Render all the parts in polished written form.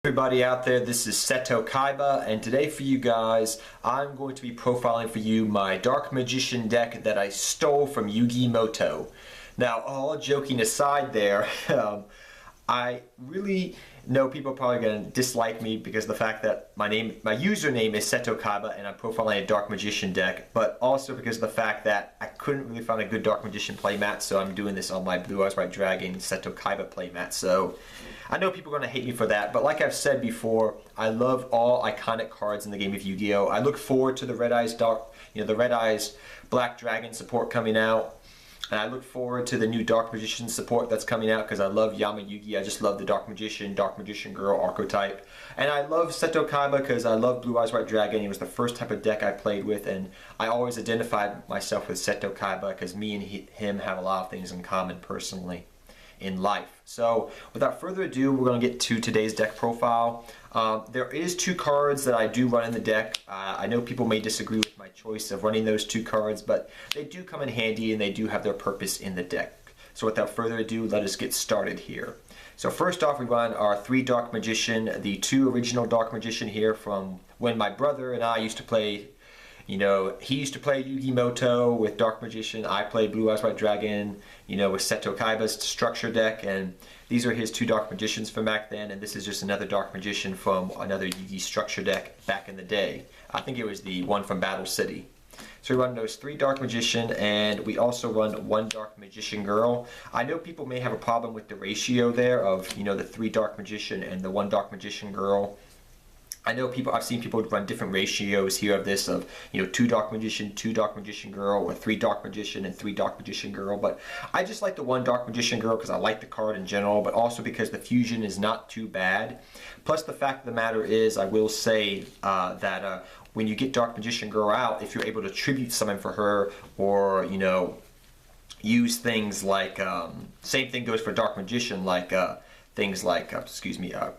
Everybody out there, this is Seto Kaiba, and today for you guys, I'm going to be profiling for you my Dark Magician deck that I stole from Yu-Gi-Moto. Now, all joking aside there, I really know people are probably going to dislike me because of the fact that my username is Seto Kaiba and I'm profiling a Dark Magician deck, but also because of the fact that I couldn't really find a good Dark Magician playmat, so I'm doing this on my Blue Eyes White Dragon Seto Kaiba playmat. So I know people are going to hate me for that, but like I've said before, I love all iconic cards in the game of Yu-Gi-Oh! I look forward to the Red Eyes Black Dragon support coming out. And I look forward to the new Dark Magician support that's coming out because I love Yama-Yugi. I just love the Dark Magician Girl archetype. And I love Seto Kaiba because I love Blue Eyes White Dragon. It was the first type of deck I played with, and I always identified myself with Seto Kaiba because me and him have a lot of things in common personally in life. So without further ado, we're going to get to today's deck profile. There is two cards that I do run in the deck. I know people may disagree with my choice of running those two cards, but they do come in handy and they do have their purpose in the deck. So without further ado, let us get started here. So first off, we run our 3 Dark Magician, the 2 original Dark Magician here from when my brother and I used to play. You know, he used to play Yu-Gi-Moto with Dark Magician. I played Blue Eyes White Dragon, you know, with Seto Kaiba's structure deck. And these are his 2 Dark Magicians from back then. And this is just another Dark Magician from another Yu-Gi structure deck back in the day. I think it was the one from Battle City. So we run those 3 Dark Magician, and we also run 1 Dark Magician Girl. I know people may have a problem with the ratio there of, you know, the 3 Dark Magician and the 1 Dark Magician Girl. I know I've seen people run different ratios here of this of, you know, 2 Dark Magician, 2 Dark Magician Girl, or 3 Dark Magician and 3 Dark Magician Girl, but I just like the 1 Dark Magician Girl because I like the card in general, but also because the fusion is not too bad. Plus the fact of the matter is, I will say that when you get Dark Magician Girl out, if you're able to tribute summon for her, or, you know, use things like, same thing goes for Dark Magician, like, things like,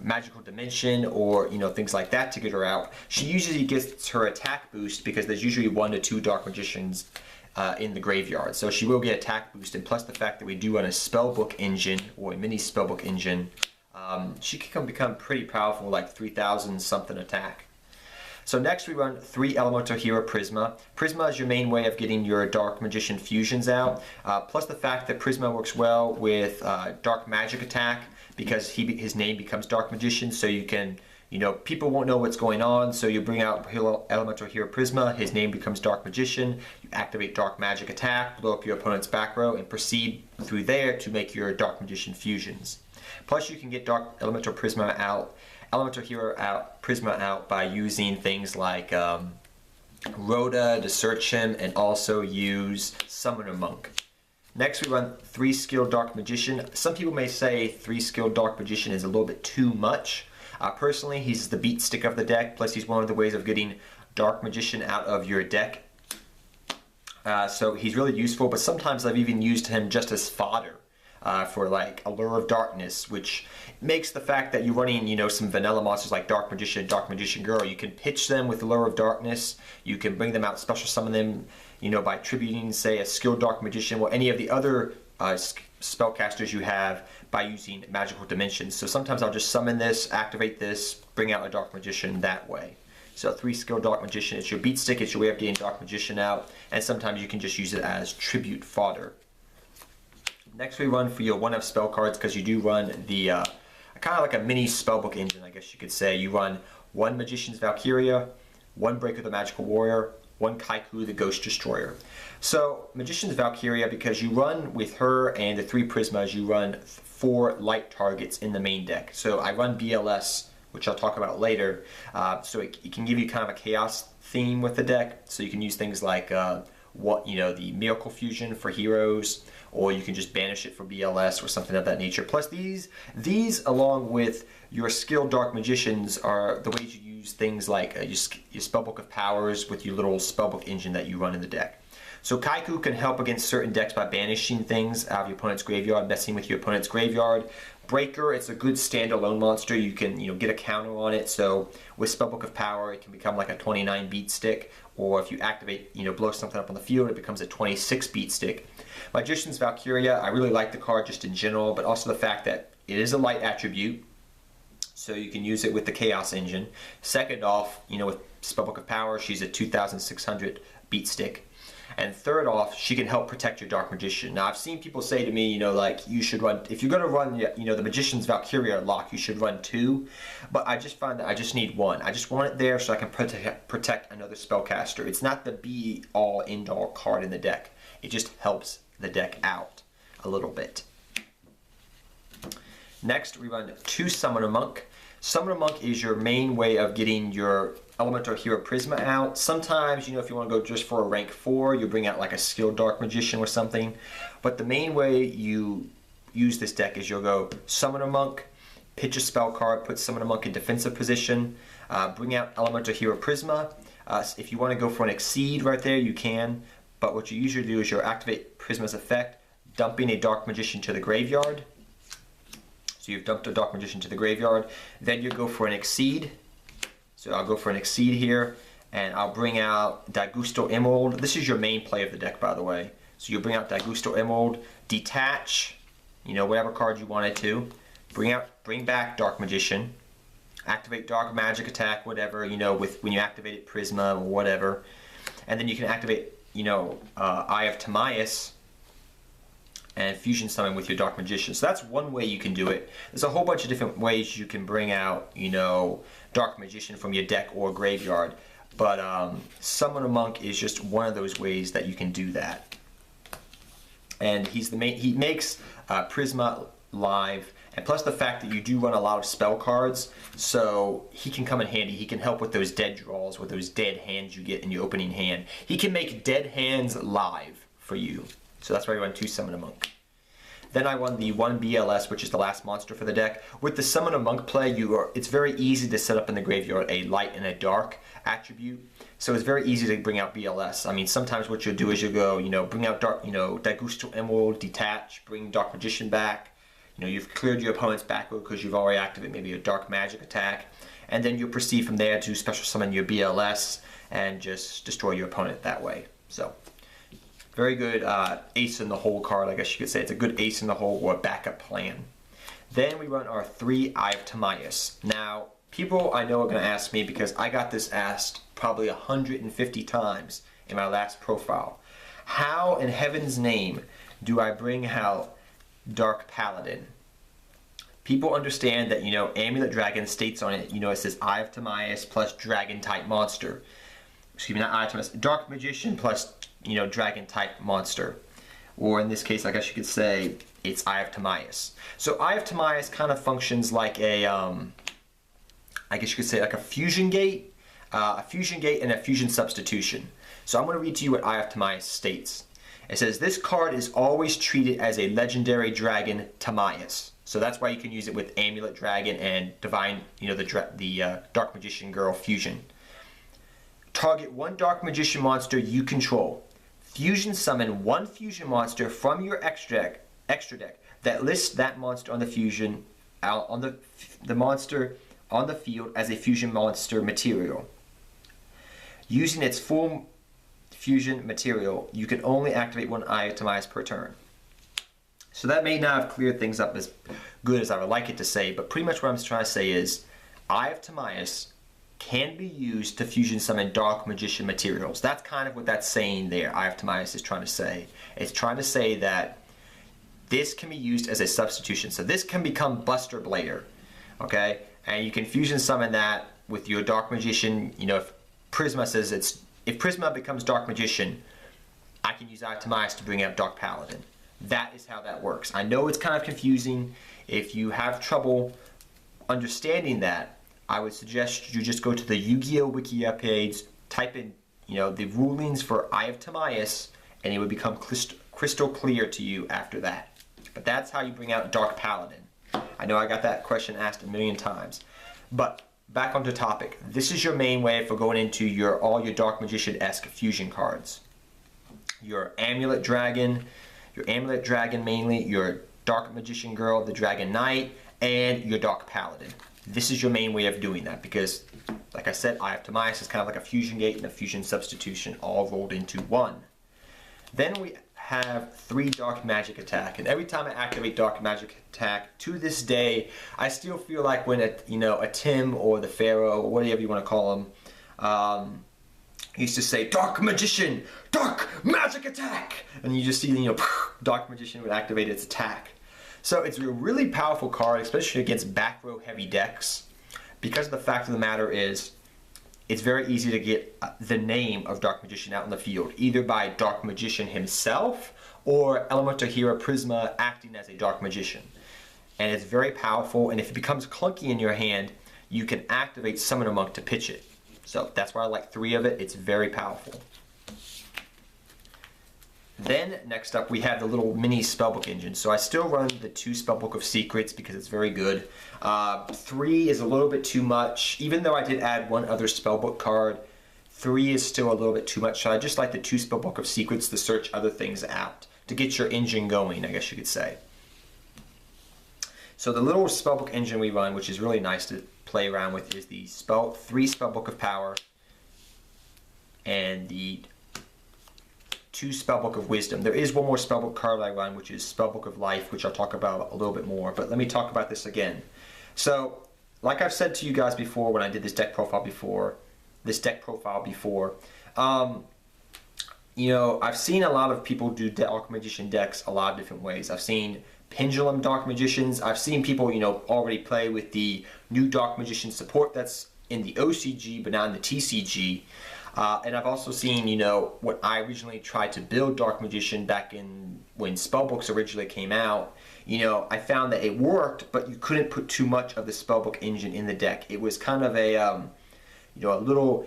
Magical Dimension, or, you know, things like that to get her out. She usually gets her attack boost because there's usually 1 to 2 Dark Magicians in the graveyard. So she will get attack boost, and plus the fact that we do run a Spellbook engine, or a mini Spellbook engine, she can become pretty powerful, like 3,000 something attack. So next we run 3 Elemental Hero Prisma. Prisma is your main way of getting your Dark Magician fusions out, plus the fact that Prisma works well with Dark Magic attack, because his name becomes Dark Magician, so you can, you know, people won't know what's going on, so you bring out Elemental Hero Prisma, his name becomes Dark Magician, you activate Dark Magic attack, blow up your opponent's back row, and proceed through there to make your Dark Magician fusions. Plus you can get Elemental Prisma out, Elemental Hero Prisma out by using things like Rhoda to search him, and also use Summoner Monk. Next we run 3 skilled Dark Magician. Some people may say 3 skilled Dark Magician is a little bit too much. Personally, he's the beat stick of the deck, plus he's one of the ways of getting Dark Magician out of your deck. So he's really useful, but sometimes I've even used him just as fodder for like Allure of Darkness, which makes the fact that you're running, you know, some vanilla monsters like Dark Magician, Dark Magician Girl, you can pitch them with Allure of Darkness, you can bring them out, special summon them, you know, by tributing, say, a skilled Dark Magician or any of the other spellcasters you have by using Magical Dimensions. So sometimes I'll just summon this, activate this, bring out a Dark Magician that way. So 3 skilled Dark Magician, it's your beat stick, it's your way of getting Dark Magician out, and sometimes you can just use it as tribute fodder. Next we run for your 1F spell cards, because you do run the, kind of like a mini Spellbook engine, I guess you could say. You run 1 Magician's Valkyria, 1 Breaker the Magical Warrior, 1 Kaiku the Ghost Destroyer. So Magician's Valkyria, because you run with her and the 3 Prismas, you run 4 light targets in the main deck. So I run BLS, which I'll talk about later, so it can give you kind of a chaos theme with the deck. So you can use things like the Miracle Fusion for heroes, or you can just banish it for BLS or something of that nature. Plus these along with your skilled Dark Magicians are the ways you use things like your Spellbook of Powers with your little Spellbook engine that you run in the deck. So Kaiku can help against certain decks by banishing things out of your opponent's graveyard, messing with your opponent's graveyard. Breaker, it's a good standalone monster. You can, you know, get a counter on it. So with Spellbook of Power, it can become like a 29 beat stick, or if you activate, you know, blow something up on the field, it becomes a 26 beat stick. Magician's Valkyria, I really like the card just in general, but also the fact that it is a light attribute. so you can use it with the Chaos engine. Second off, with Spellbook of Power, she's a 2,600 beat stick. And third off, she can help protect your Dark Magician. Now, I've seen people say to me, like, you should run, if you're going to run, the Magician's Valkyria lock, you should run 2. But I just find that I just need 1. I just want it there so I can protect another spellcaster. It's not the be-all, end-all card in the deck. It just helps the deck out a little bit. Next, we run 2 Summoner Monk. Summoner Monk is your main way of getting your Elemental Hero Prisma out. Sometimes, if you want to go just for a rank 4, you bring out like a skilled Dark Magician or something. But the main way you use this deck is you'll go Summoner Monk, pitch a spell card, put Summoner Monk in defensive position, bring out Elemental Hero Prisma. If you want to go for an Exceed right there, you can. But what you usually do is you'll activate Prisma's effect, dumping a Dark Magician to the graveyard. So you've dumped a Dark Magician to the graveyard. Then you go for an Exceed. So I'll go for an Exceed here, and I'll bring out Daigusto Emerald. This is your main play of the deck, by the way. So you'll bring out Daigusto Emerald, detach, whatever card you wanted to. Bring back Dark Magician. Activate Dark Magic Attack, whatever, when you activate Prisma or whatever. And then you can activate, Eye of Timaeus and fusion summon with your Dark Magician. So that's one way you can do it. There's a whole bunch of different ways you can bring out, Dark Magician from your deck or graveyard. But Summoner Monk is just one of those ways that you can do that. And he makes Prisma live, and plus the fact that you do run a lot of spell cards, so he can come in handy. He can help with those dead draws, with those dead hands you get in your opening hand. He can make dead hands live for you. So that's why I run 2 Summoner Monk. Then I run the 1 BLS, which is the last monster for the deck. With the Summoner Monk play, it's very easy to set up in the graveyard a light and a dark attribute. So it's very easy to bring out BLS. I mean, sometimes what you'll do is you'll go, bring out dark, Daigusto Emerald, detach, bring Dark Magician back. You've cleared your opponent's backrow because you've already activated maybe a Dark Magic Attack. And then you'll proceed from there to special summon your BLS and just destroy your opponent that way. So, very good ace in the hole card, I guess you could say. It's a good ace in the hole or backup plan. Then we run our 3 Eye of Timaeus. Now, people I know are going to ask me, because I got this asked probably 150 times in my last profile. How in heaven's name do I bring out Dark Paladin? People understand that, Amulet Dragon states on it, it says Eye of Timaeus plus Dragon type monster. Excuse me, not Eye of Timaeus, Dark Magician plus, Dragon type monster. Or in this case, I guess you could say it's Eye of Timaeus. So Eye of Timaeus kind of functions like a, I guess you could say like a fusion gate and a fusion substitution. So I'm going to read to you what Eye of Timaeus states. It says, this card is always treated as a legendary dragon, Timaeus. So that's why you can use it with Amulet Dragon and Divine, the Dark Magician Girl fusion. Target 1 Dark Magician monster you control. Fusion summon 1 fusion monster from your extra deck that lists that monster on the fusion on the monster on the field as a fusion monster material. Using its full fusion material, you can only activate 1 Eye of Timaeus per turn. So that may not have cleared things up as good as I would like it to say, but pretty much what I'm trying to say is Eye of Timaeus can be used to fusion summon Dark Magician materials. That's kind of what that's saying there, Eye of Timaeus is trying to say. It's trying to say that this can be used as a substitution. So this can become Buster Blader, okay? And you can fusion summon that with your Dark Magician. If Prisma says if Prisma becomes Dark Magician, I can use Eye of Timaeus to bring out Dark Paladin. That is how that works. I know it's kind of confusing. If you have trouble understanding that, I would suggest you just go to the Yu-Gi-Oh! Wikia page, type in, the rulings for Eye of Timaeus, and it would become crystal clear to you after that. But that's how you bring out Dark Paladin. I know I got that question asked a million times. But back onto topic. This is your main way for going into all your Dark Magician-esque fusion cards. Your Amulet Dragon mainly, your Dark Magician Girl, the Dragon Knight, and your Dark Paladin. This is your main way of doing that because, like I said, Eye of Timaeus is kind of like a fusion gate and a fusion substitution all rolled into one. Then we have 3 Dark Magic Attack, and every time I activate Dark Magic Attack, to this day, I still feel like when a Tim or the Pharaoh, or whatever you want to call him, used to say, Dark Magician, Dark Magic Attack! And you just see, Dark Magician would activate its attack. So it's a really powerful card, especially against back row heavy decks, because the fact of the matter is, it's very easy to get the name of Dark Magician out in the field, either by Dark Magician himself or Elemental Hero Prisma acting as a Dark Magician. And it's very powerful, and if it becomes clunky in your hand, you can activate Summoner Monk to pitch it. So that's why I like 3 of it. It's very powerful. Then, next up, we have the little mini Spellbook engine. So I still run the 2 Spellbook of Secrets because it's very good. 3 is a little bit too much. Even though I did add 1 other Spellbook card, 3 is still a little bit too much. So I just like the 2 Spellbook of Secrets to search other things out, to get your engine going, I guess you could say. So the little Spellbook engine we run, which is really nice to play around with, is the 3 Spellbook of Power and the 2 Spellbook of Wisdom. There is 1 more Spellbook card I run, which is Spellbook of Life, which I'll talk about a little bit more, but let me talk about this again. So, like I've said to you guys before when I did this deck profile before, I've seen a lot of people do Dark Magician decks a lot of different ways. I've seen Pendulum Dark Magicians. I've seen people, already play with the new Dark Magician support that's in the OCG, but not in the TCG. And I've also seen, what I originally tried to build Dark Magician back in when Spellbooks originally came out. I found that it worked, but you couldn't put too much of the Spellbook engine in the deck. It was kind of it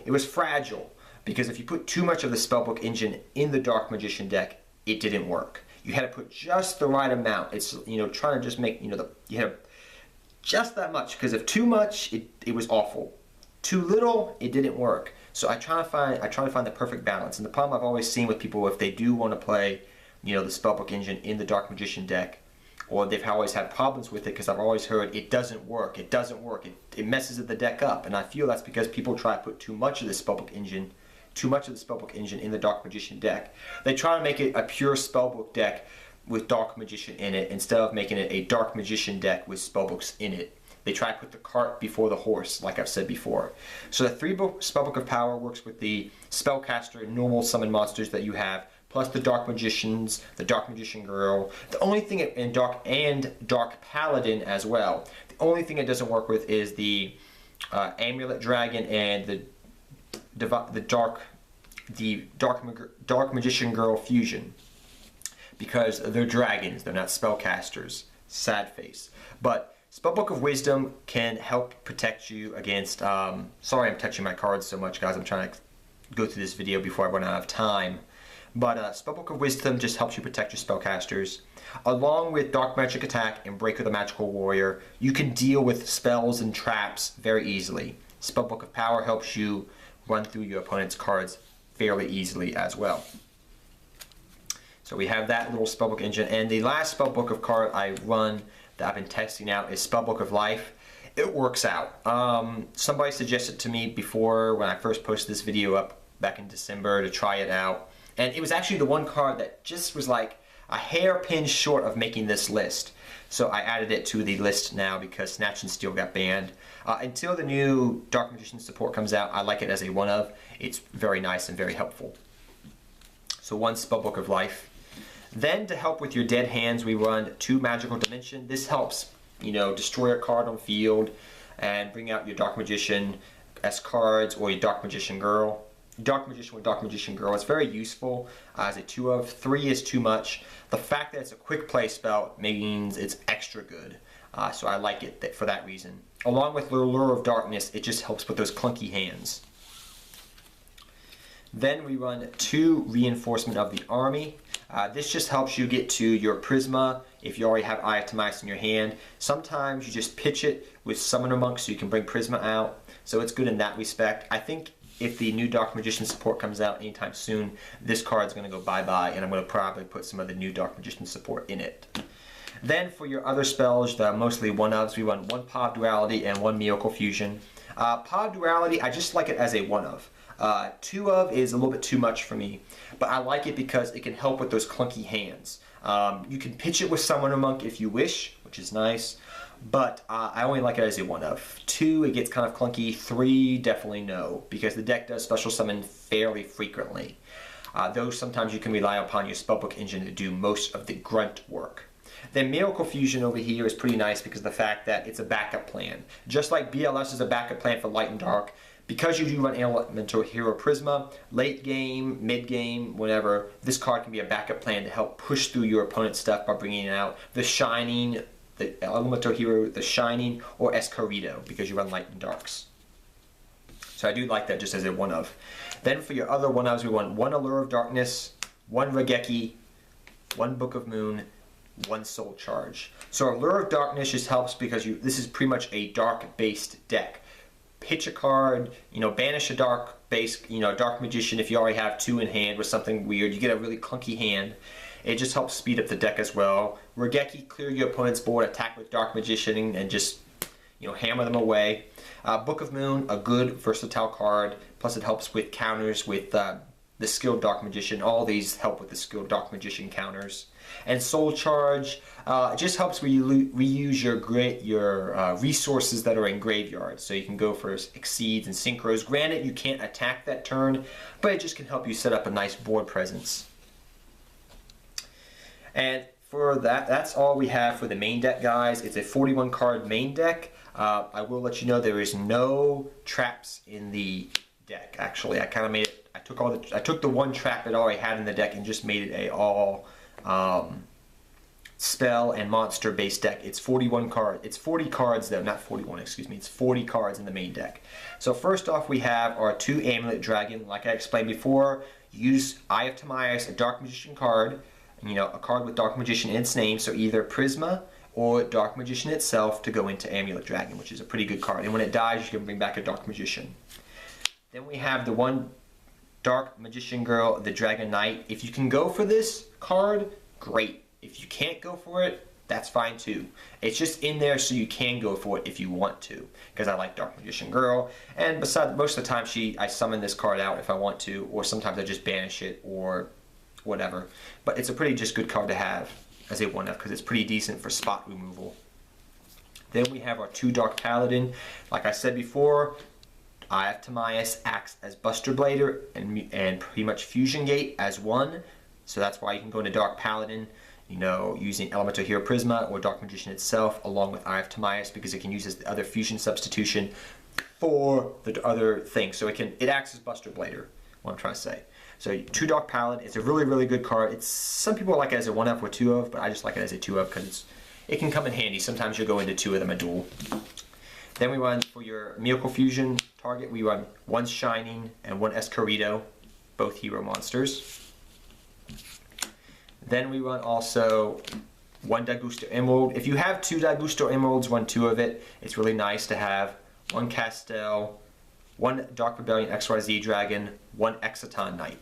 was fragile, because if you put too much of the Spellbook engine in the Dark Magician deck, it didn't work. You had to put just the right amount. It's, trying to just make, you had just that much, because if too much, it was awful. Too little, it didn't work. So I try to find the perfect balance. And the problem I've always seen with people, if they do want to play, the Spellbook engine in the Dark Magician deck, or they've always had problems with it, because I've always heard it doesn't work, it messes the deck up. And I feel that's because people try to put too much of the Spellbook engine in the Dark Magician deck. They try to make it a pure Spellbook deck with Dark Magician in it, instead of making it a Dark Magician deck with Spellbooks in it. They try to put the cart before the horse, like I've said before. So the 3 Spellbook of Power works with the Spellcaster and normal summon monsters that you have, plus the Dark Magicians, the Dark Magician Girl. The only thing in Dark Paladin as well. The only thing it doesn't work with is the Amulet Dragon and the Dark Magician Girl fusion, because they're dragons, they're not spellcasters. Sad face. But Spellbook of Wisdom can help protect you against, sorry I'm touching my cards so much, guys, I'm trying to go through this video before I run out of time. But Spellbook of Wisdom just helps you protect your spellcasters. Along with Dark Magic Attack and Breaker the Magical Warrior, you can deal with spells and traps very easily. Spellbook of Power helps you run through your opponent's cards fairly easily as well. So we have that little Spellbook engine, and the last Spellbook of card I run that I've been testing out is Spellbook of Life. It works out. Somebody suggested to me before, when I first posted this video up back in December, to try it out, and it was actually the one card that just was like a hairpin short of making this list. So I added it to the list now because Snatch and Steal got banned. Until the new Dark Magician support comes out, I like it as a one of. It's very nice and very helpful. So 1 Spellbook of Life. Then to help with your dead hands, we run 2 Magical Dimension. This helps, destroy a card on field and bring out your Dark Magician S cards or your Dark Magician Girl. Dark Magician with Dark Magician Girl. It's very useful as a 2 of. 3 is too much. The fact that it's a quick play spell means it's extra good. So I like it for that reason. Along with Lure of Darkness, it just helps with those clunky hands. Then we run 2 Reinforcement of the Army. This just helps you get to your Prisma if you already have Eye of Timaeus in your hand. Sometimes you just pitch it with Summoner Monk so you can bring Prisma out. So it's good in that respect. I think if the new Dark Magician support comes out anytime soon, this card's going to go bye-bye, and I'm going to probably put some of the new Dark Magician support in it. Then for your other spells, the mostly one-ofs, we run 1 Pod Duality and 1 Miracle Fusion. Pod Duality, I just like it as a one-of. 2 of is a little bit too much for me, but I like it because it can help with those clunky hands. You can pitch it with Summoner Monk if you wish, which is nice, but I only like it as a 1 of. 2, it gets kind of clunky. 3, definitely no, because the deck does special summon fairly frequently. Though sometimes you can rely upon your Spellbook engine to do most of the grunt work. Then Miracle Fusion over here is pretty nice because of the fact that it's a backup plan. Just like BLS is a backup plan for Light and Dark, because you do run Elemental Hero Prisma, late game, mid game, whatever, this card can be a backup plan to help push through your opponent's stuff by bringing out the Shining, the Elemental Hero, the Shining, or Escorido, because you run Light and Darks. So I do like that just as a 1 of. Then for your other 1 ofs, we want 1 Allure of Darkness, 1 Regeki, 1 Book of Moon, 1 Soul Charge. So Allure of Darkness just helps because this is pretty much a dark-based deck. Pitch a card, banish a dark-based, Dark Magician if you already have 2 in hand with something weird. You get a really clunky hand. It just helps speed up the deck as well. Regeki, clear your opponent's board, attack with Dark Magician, and just hammer them away. Book of Moon, a good versatile card, plus it helps with counters with the skilled Dark Magician. All these help with the skilled Dark Magician counters. And Soul Charge, it just helps where you reuse your resources that are in graveyards. So you can go for Exceeds and Synchros. Granted, you can't attack that turn, but it just can help you set up a nice board presence. And for that's all we have for the main deck, guys. It's a 41 card main deck. I will let you know there is no traps in the deck. Actually, I kind of made it. I took the 1 trap it already had in the deck and just made it a all spell and monster based deck. It's 41 cards. It's 40 cards though, not 41. Excuse me. It's 40 cards in the main deck. So first off, we have our 2 Amulet Dragon. Like I explained before, use Eye of Timaeus, a Dark Magician card. A card with Dark Magician in its name. So either Prisma or Dark Magician itself to go into Amulet Dragon, which is a pretty good card. And when it dies, you can bring back a Dark Magician. Then we have the 1 Dark Magician Girl, the Dragon Knight. If you can go for this card, great. If you can't go for it, that's fine too. It's just in there so you can go for it if you want to, because I like Dark Magician Girl. And besides, most of the time I summon this card out if I want to, or sometimes I just banish it or whatever. But it's a pretty just good card to have as a 1 of because it's pretty decent for spot removal. Then we have our 2 Dark Paladin. Like I said before, Eye of Timaeus acts as Buster Blader and pretty much Fusion Gate as 1. So that's why you can go into Dark Paladin, using Elemental Hero Prisma or Dark Magician itself along with Eye of Timaeus, because it can use as the other fusion substitution for the other thing. So it acts as Buster Blader, what I'm trying to say. So 2 Dark Paladin, it's a really, really good card. Some people like it as a 1 of or 2 of, but I just like it as a 2 of because it can come in handy. Sometimes you'll go into 2 of them a duel. Then we run for your Miracle Fusion target, we run 1 Shining and 1 Escorido, both hero monsters. Then we run also 1 Dagusto Emerald. If you have 2 Dagusto Emeralds, run 2 of it. It's really nice to have 1 Castel, 1 Dark Rebellion XYZ Dragon, 1 Exciton Knight.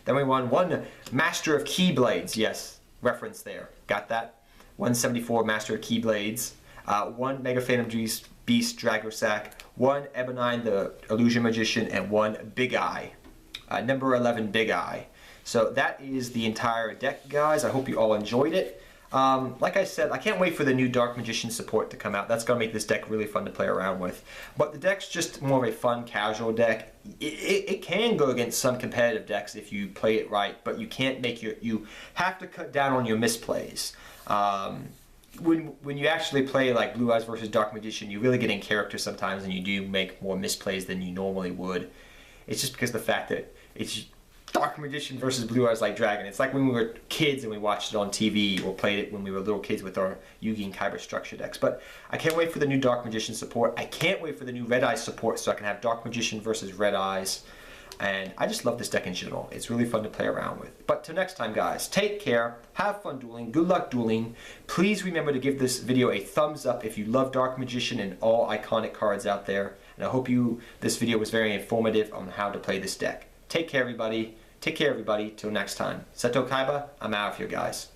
Then we run 1 Master of Keyblades. Yes, reference there. Got that? 174 Master of Keyblades. 1 Mega Phantom Beast Dragosack. 1 Ebonine the Illusion Magician. And 1 Big Eye. Number 11 Big Eye. So that is the entire deck, guys. I hope you all enjoyed it. Like I said, I can't wait for the new Dark Magician support to come out. That's going to make this deck really fun to play around with. But the deck's just more of a fun, casual deck. It can go against some competitive decks if you play it right, but you can't make you have to cut down on your misplays. When you actually play like Blue Eyes versus Dark Magician, you really get in character sometimes and you do make more misplays than you normally would. It's just because of the fact that it's Dark Magician versus Blue Eyes Like Dragon. It's like when we were kids and we watched it on TV or played it when we were little kids with our Yugi and Kaiba structure decks. But I can't wait for the new Dark Magician support. I can't wait for the new Red Eyes support so I can have Dark Magician versus Red Eyes. And I just love this deck in general. It's really fun to play around with. But till next time, guys, take care, have fun dueling, good luck dueling. Please remember to give this video a thumbs up if you love Dark Magician and all iconic cards out there. And I hope this video was very informative on how to play this deck. Take care, everybody. Take care, everybody. Till next time. Seto Kaiba, I'm out of here, guys.